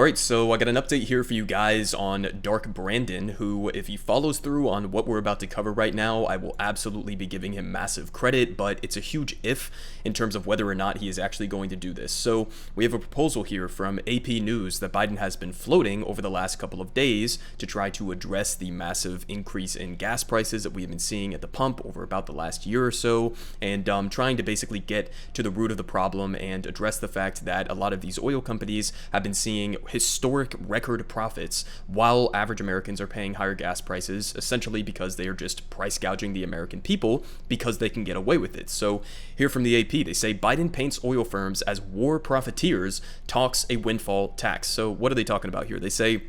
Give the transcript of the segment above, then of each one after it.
Alright, so I got an update here for you guys on Dark Brandon, who, if he follows through on what we're about to cover right now, I will absolutely be giving him massive credit, but it's a huge if in terms of whether or not he is actually going to do this. So we have a proposal here from AP News that Biden has been floating over the last couple of days to try to address the massive increase in gas prices that we have been seeing at the pump over about the last year or so, and trying to basically get to the root of the problem and address the fact that a lot of these oil companies have been seeing historic record profits while average Americans are paying higher gas prices, essentially because they are just price gouging the American people because they can get away with it. So here from the AP, they say Biden paints oil firms as war profiteers, talks a windfall tax. So what are they talking about here? They say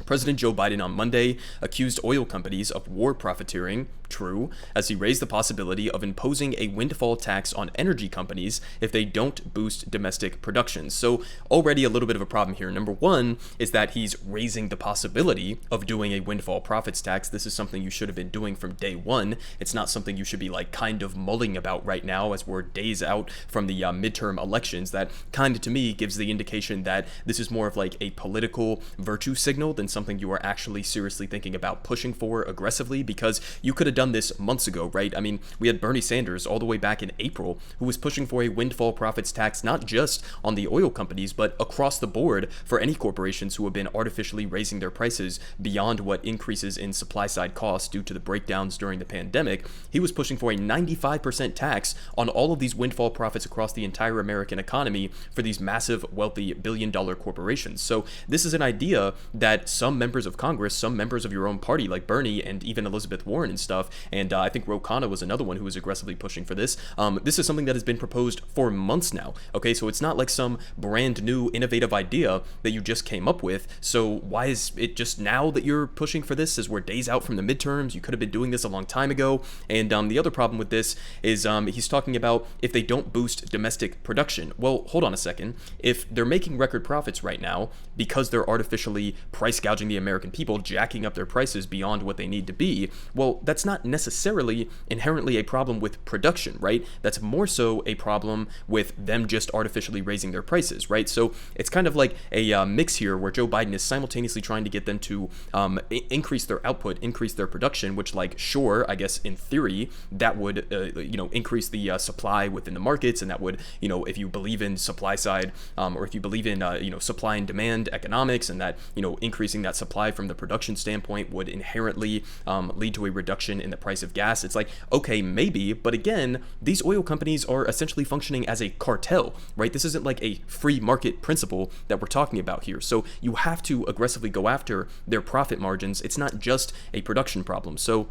President Joe Biden on Monday accused oil companies of war profiteering, true, as he raised the possibility of imposing a windfall tax on energy companies if they don't boost domestic production. So already a little bit of a problem here. Number one is that he's raising the possibility of doing a windfall profits tax. This is something you should have been doing from day one. It's not something you should be like kind of mulling about right now as we're days out from the midterm elections. That kind of to me gives the indication that this is more of like a political virtue signal than something you are actually seriously thinking about pushing for aggressively, because you could have done this months ago, right? I mean, we had Bernie Sanders all the way back in April who was pushing for a windfall profits tax, not just on the oil companies, but across the board for any corporations who have been artificially raising their prices beyond what increases in supply side costs due to the breakdowns during the pandemic. He was pushing for a 95% tax on all of these windfall profits across the entire American economy for these massive, wealthy, billion-dollar corporations. So this is an idea that some members of Congress, some members of your own party like Bernie and even Elizabeth Warren and stuff, and I think Ro Khanna was another one who was aggressively pushing for this. This is something that has been proposed for months now, okay? So it's not like some brand new innovative idea that you just came up with. So why is it just now that you're pushing for this, as we're days out from the midterms? You could have been doing this a long time ago. And the other problem with this is he's talking about if they don't boost domestic production. Well, hold on a second. If they're making record profits right now because they're artificially price gouging the American people, jacking up their prices beyond what they need to be, well, that's not necessarily inherently a problem with production, right? That's more so a problem with them just artificially raising their prices, right? So it's kind of like a mix here where Joe Biden is simultaneously trying to get them to increase their output, increase their production, which, like, sure, I guess in theory that would increase the supply within the markets, and that would, if you believe in supply side or if you believe in supply and demand economics, and that increasing that supply from the production standpoint would inherently lead to a reduction in the price of gas. It's like, okay, maybe, but again, these oil companies are essentially functioning as a cartel, right? This isn't like a free market principle that we're talking about here. So you have to aggressively go after their profit margins. It's not just a production problem. So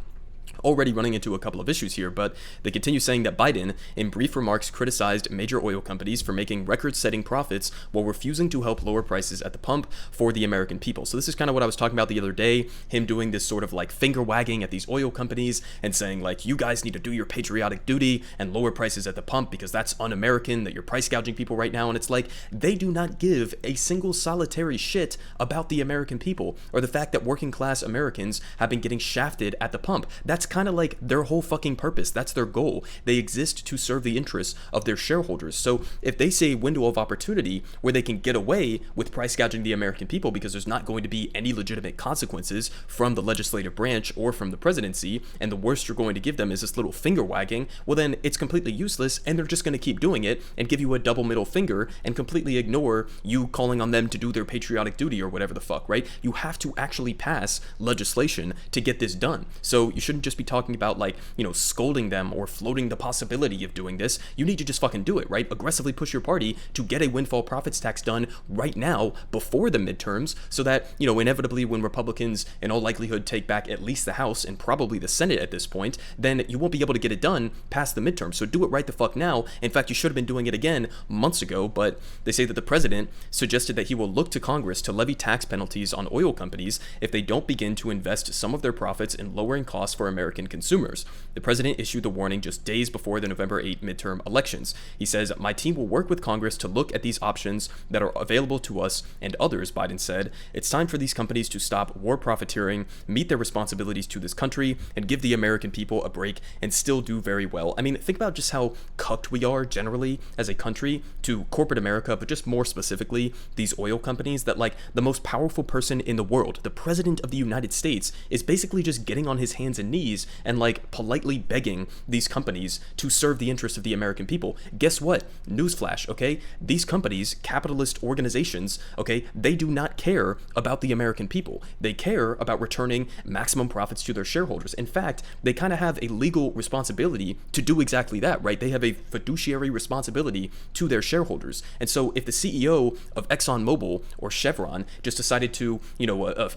already running into a couple of issues here, but they continue saying that Biden, in brief remarks, criticized major oil companies for making record-setting profits while refusing to help lower prices at the pump for the American people. So this is kind of what I was talking about the other day, him doing this sort of like finger wagging at these oil companies and saying like, you guys need to do your patriotic duty and lower prices at the pump because that's un-American, that you're price gouging people right now. And it's like, they do not give a single solitary shit about the American people or the fact that working class Americans have been getting shafted at the pump. That's kind of like their whole fucking purpose. That's their goal. They exist to serve the interests of their shareholders. So if they see a window of opportunity where they can get away with price gouging the American people because there's not going to be any legitimate consequences from the legislative branch or from the presidency, and the worst you're going to give them is this little finger wagging, well then it's completely useless, and they're just going to keep doing it and give you a double middle finger and completely ignore you calling on them to do their patriotic duty or whatever the fuck, right? You have to actually pass legislation to get this done. So you shouldn't just be talking about like, scolding them or floating the possibility of doing this. You need to just fucking do it, right? Aggressively push your party to get a windfall profits tax done right now before the midterms, so that, inevitably when Republicans in all likelihood take back at least the House and probably the Senate at this point, then you won't be able to get it done past the midterms. So do it right the fuck now. In fact, you should have been doing it again months ago, but they say that the president suggested that he will look to Congress to levy tax penalties on oil companies if they don't begin to invest some of their profits in lowering costs for for American consumers. The president issued the warning just days before the November 8 midterm elections. He says, "My team will work with Congress to look at these options that are available to us and others," Biden said. "It's time for these companies to stop war profiteering, meet their responsibilities to this country, and give the American people a break and still do very well." I mean, think about just how cucked we are generally as a country to corporate America, but just more specifically, these oil companies, that like the most powerful person in the world, the president of the United States, is basically just getting on his hands and knees and like politely begging these companies to serve the interests of the American people. Guess what? Newsflash, okay? These companies, capitalist organizations, okay, they do not care about the American people. They care about returning maximum profits to their shareholders. In fact, they kind of have a legal responsibility to do exactly that, right? They have a fiduciary responsibility to their shareholders. And so if the CEO of ExxonMobil or Chevron just decided to,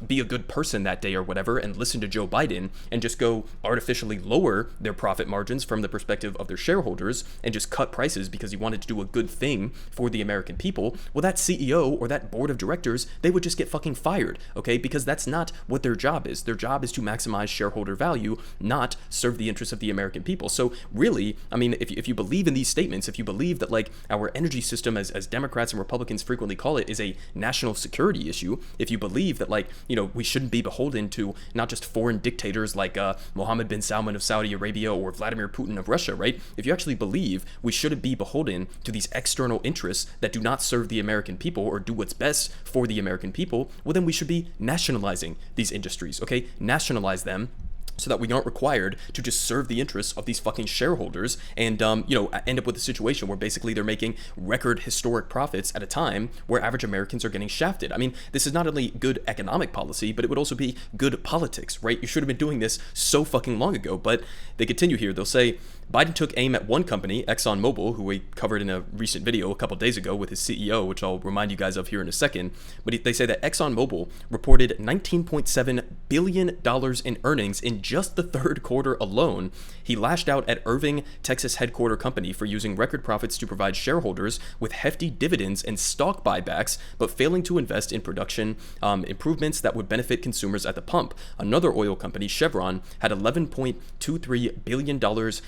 be a good person that day or whatever and listen to Joe Biden and just go artificially lower their profit margins from the perspective of their shareholders and just cut prices because he wanted to do a good thing for the American people, well, that CEO or that board of directors, they would just get fucking fired, okay? Because that's not what their job is. Their job is to maximize shareholder value, not serve the interests of the American people. So really, I mean, if you believe in these statements, if you believe that like our energy system, as Democrats and Republicans frequently call it, is a national security issue, if you believe that like, we shouldn't be beholden to not just foreign dictators like Mohammed bin Salman of Saudi Arabia or Vladimir Putin of Russia, right? If you actually believe we shouldn't be beholden to these external interests that do not serve the American people or do what's best for the American people, well, then we should be nationalizing these industries, okay? Nationalize them so that we aren't required to just serve the interests of these fucking shareholders and, end up with a situation where basically they're making record historic profits at a time where average Americans are getting shafted. I mean, this is not only good economic policy, but it would also be good politics, right? You should have been doing this so fucking long ago, but they continue here. They'll say, Biden took aim at one company, ExxonMobil, who we covered in a recent video a couple days ago with his CEO, which I'll remind you guys of here in a second. But they say that ExxonMobil reported $19.7 billion in earnings in just the third quarter alone. He lashed out at Irving, Texas headquarter company for using record profits to provide shareholders with hefty dividends and stock buybacks, but failing to invest in production improvements that would benefit consumers at the pump. Another oil company, Chevron, had $11.23 billion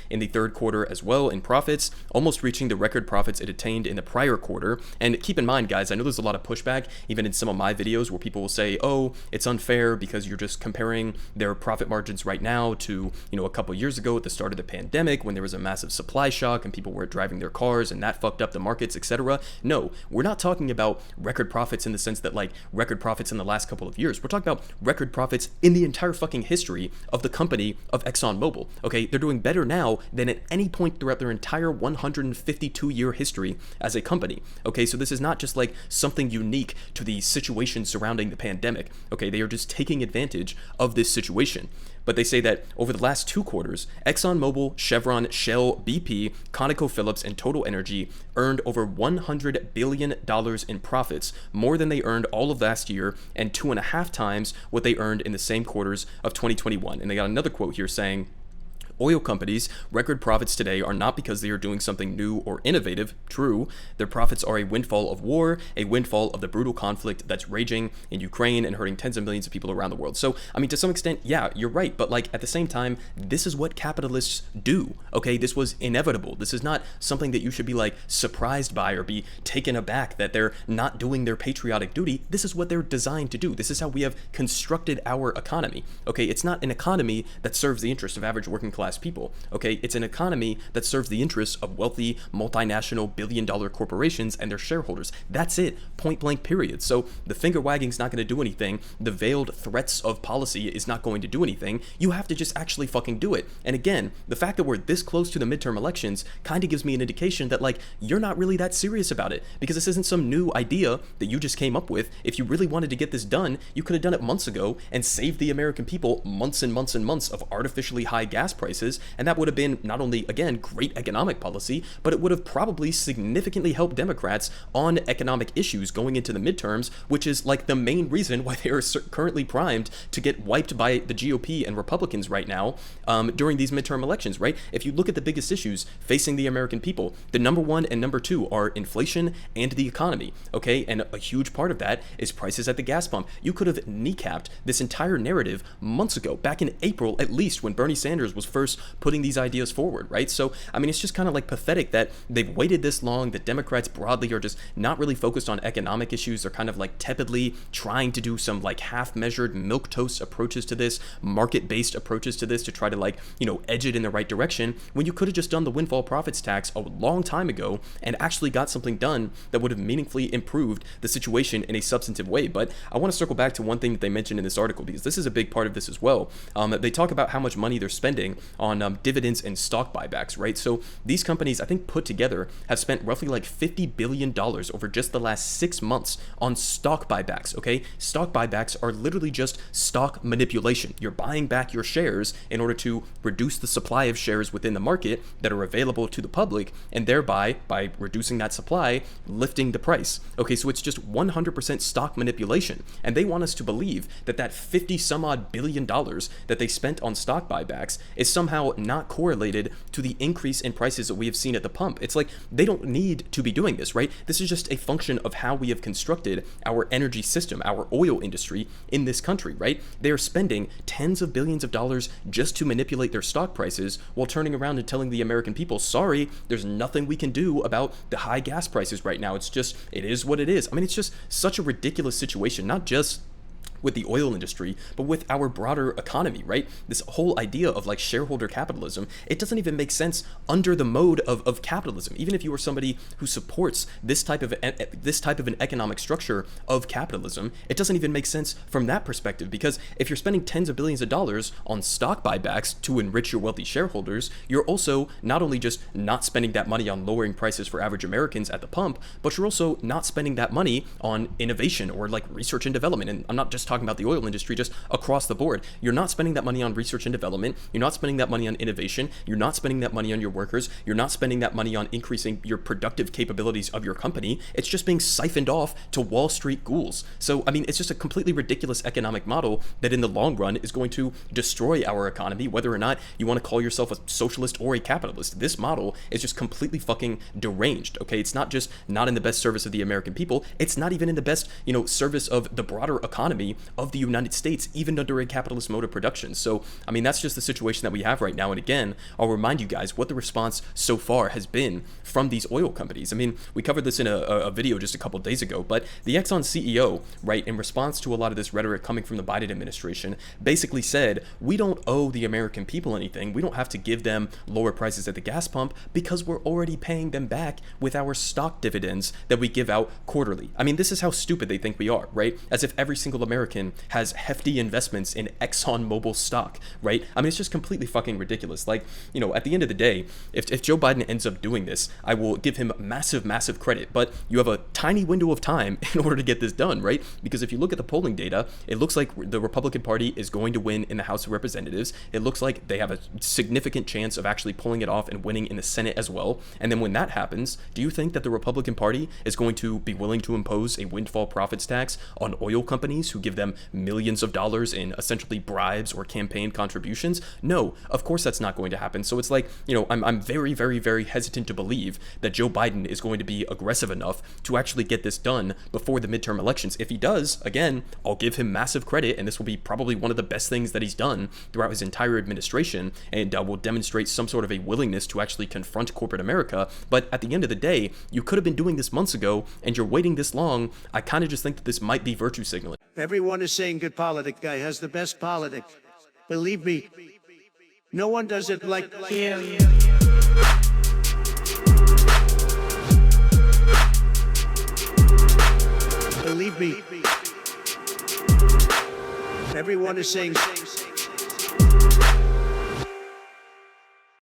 in the third quarter as well in profits, almost reaching the record profits it attained in the prior quarter. And keep in mind, guys, I know there's a lot of pushback, even in some of my videos, where people will say, oh, it's unfair because you're just comparing their profit margins right now to, a couple years ago at the start of the pandemic when there was a massive supply shock and people weren't driving their cars and that fucked up the markets, etc. No, we're not talking about record profits in the sense that like record profits in the last couple of years. We're talking about record profits in the entire fucking history of the company of ExxonMobil. Okay, they're doing better now than at any point throughout their entire 152-year history as a company. Okay, so this is not just like something unique to the situation surrounding the pandemic. Okay, they are just taking advantage of this situation. But they say that over the last 2 quarters, ExxonMobil, Chevron, Shell, BP, ConocoPhillips, and Total Energy earned over $100 billion in profits, more than they earned all of last year and 2.5 times what they earned in the same quarters of 2021. And they got another quote here saying, oil companies' record profits today are not because they are doing something new or innovative. True, their profits are a windfall of war, a windfall of the brutal conflict that's raging in Ukraine and hurting tens of millions of people around the world. So, I mean, to some extent, yeah, you're right. But like at the same time, this is what capitalists do. Okay, this was inevitable. This is not something that you should be like surprised by or be taken aback that they're not doing their patriotic duty. This is what they're designed to do. This is how we have constructed our economy. Okay, it's not an economy that serves the interest of average working class people. Okay, it's an economy that serves the interests of wealthy multinational billion-dollar corporations and their shareholders. That's it, point blank period. So the finger wagging is not going to do anything. The veiled threats of policy is not going to do anything. You have to just actually fucking do it. And again, the fact that we're this close to the midterm elections kind of gives me an indication that like you're not really that serious about it, because this isn't some new idea that you just came up with. If you really wanted to get this done, you could have done it months ago and saved the American people months and months and months of artificially high gas prices prices, and that would have been not only, again, great economic policy, but it would have probably significantly helped Democrats on economic issues going into the midterms, which is like the main reason why they are currently primed to get wiped by the GOP and Republicans right now during these midterm elections, right? If you look at the biggest issues facing the American people, the number one and number two are inflation and the economy, okay? And a huge part of that is prices at the gas pump. You could have kneecapped this entire narrative months ago, back in April at least, when Bernie Sanders was first putting these ideas forward, right? So, I mean, it's just kind of like pathetic that they've waited this long, that Democrats broadly are just not really focused on economic issues. They're kind of like tepidly trying to do some like half-measured milquetoast approaches to this, market-based approaches to this to try to like, you know, edge it in the right direction, when you could have just done the windfall profits tax a long time ago and actually got something done that would have meaningfully improved the situation in a substantive way. But I want to circle back to one thing that they mentioned in this article, because this is a big part of this as well. They talk about how much money they're spending on dividends and stock buybacks, right? So these companies, I think put together, have spent roughly like $50 billion over just the last 6 months on stock buybacks, okay? Stock buybacks are literally just stock manipulation. You're buying back your shares in order to reduce the supply of shares within the market that are available to the public, and thereby, by reducing that supply, lifting the price. Okay, so it's just 100% stock manipulation. And they want us to believe that that 50 some odd billion dollars that they spent on stock buybacks is somehow not correlated to the increase in prices that we have seen at the pump. It's like they don't need to be doing this, right? This is just a function of how we have constructed our energy system, our oil industry in this country, right? They are spending tens of billions of dollars just to manipulate their stock prices while turning around and telling the American people, sorry, there's nothing we can do about the high gas prices right now. It's just, it is what it is. I mean, it's just such a ridiculous situation, not just with the oil industry, but with our broader economy, right? This whole idea of like shareholder capitalism, it doesn't even make sense under the mode of capitalism. Even if you are somebody who supports this type of an economic structure of capitalism, it doesn't even make sense from that perspective, because if you're spending tens of billions of dollars on stock buybacks to enrich your wealthy shareholders, you're also not only just not spending that money on lowering prices for average Americans at the pump, but you're also not spending that money on innovation or like research and development. And I'm not just talking about the oil industry, just across the board. You're not spending that money on research and development. You're not spending that money on innovation. You're not spending that money on your workers. You're not spending that money on increasing your productive capabilities of your company. It's just being siphoned off to Wall Street ghouls. So, I mean, it's just a completely ridiculous economic model that in the long run is going to destroy our economy, whether or not you want to call yourself a socialist or a capitalist. This model is just completely fucking deranged, okay? It's not just not in the best service of the American people. It's not even in the best, service of the broader economy of the United States, even under a capitalist mode of production. So, I mean, that's just the situation that we have right now. And again, I'll remind you guys what the response so far has been from these oil companies. I mean, we covered this in a video just a couple days ago, but the Exxon CEO, right, in response to a lot of this rhetoric coming from the Biden administration, basically said, we don't owe the American people anything. We don't have to give them lower prices at the gas pump because we're already paying them back with our stock dividends that we give out quarterly. I mean, this is how stupid they think we are, right? As if every single American has hefty investments in ExxonMobil stock, right? I mean, it's just completely fucking ridiculous. Like, at the end of the day, if Joe Biden ends up doing this, I will give him massive credit, but you have a tiny window of time in order to get this done, right? Because if you look at the polling data, it looks like the Republican Party is going to win in the House of Representatives. It looks like they have a significant chance of actually pulling it off and winning in the Senate as well. And then when that happens, do you think that the Republican Party is going to be willing to impose a windfall profits tax on oil companies who give them millions of dollars in essentially bribes or campaign contributions? No, of course that's not going to happen. So it's like, I'm very hesitant to believe that Joe Biden is going to be aggressive enough to actually get this done before the midterm elections. If he does, again, I'll give him massive credit, and this will be probably one of the best things that he's done throughout his entire administration, and will demonstrate some sort of a willingness to actually confront corporate America. But at the end of the day, you could have been doing this months ago, and you're waiting this long. I kind of just think that this might be virtue signaling. Everyone is saying good Politic guy has the best Politic. Believe me, no one does it like him. Believe me, everyone is saying